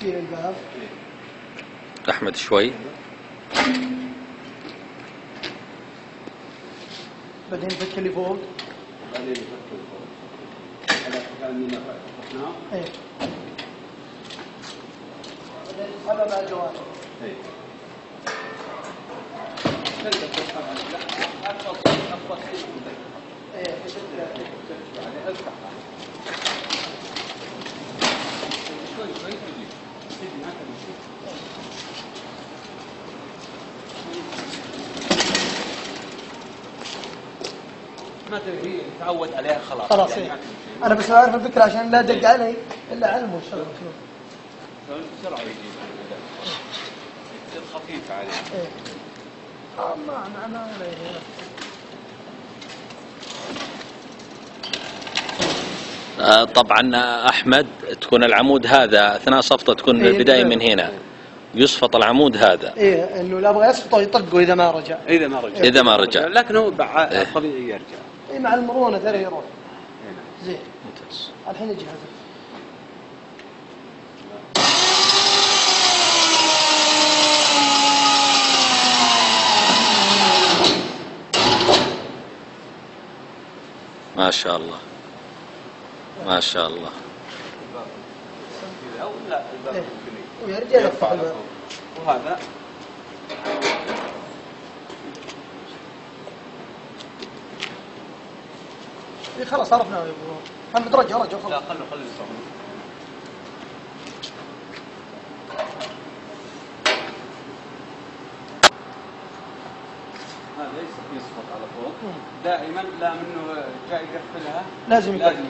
شيل الباب. أحمد شوي. بعدين فك اللي فوق. بعدين يفك الفوق. على كأننا فتحناه. ايه. بعدين تسحبها مع الجوانب. ايه. تقدر تسحبها. لا أفضل ايه. يعني افتحها. شوي تجي. تجي هكذا. ما تدري هي تعود عليها خلاص. خلاص يعني ايه. انا بس اعرف الفكره عشان لا ادق علي الا علمه شلون شلون. بسرعه يجي يصير خفيف عليه. ايه. ما طبعا أحمد تكون العمود هذا أثناء صفطة تكون إيه البداية من هنا، يصفط العمود هذا. ايه انه لا ابغى يسقط يطقه اذا ما رجع. اذا ما رجع لكن هو طبيعي يرجع. اي مع المرونه ترى يروح. زين. ممتاز. الحين يجهز. ما شاء الله ما شاء الله. إيه. ويرجع يفتح الباب. وهذا إيه خلاص عرفنا يا ابو محمد. رجع خلاص. لا خلوا يصور. هذا يسقط على فوق دائما. لا منه جاي يقفلها لازم يقفل.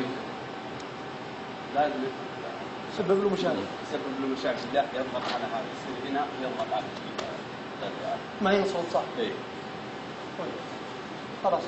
لازم سبب له مشاكل. يسبب له مشاكل. لا يضغط على هذا يصير هنا يضغط على ما ينصت صح. ايه خلاص.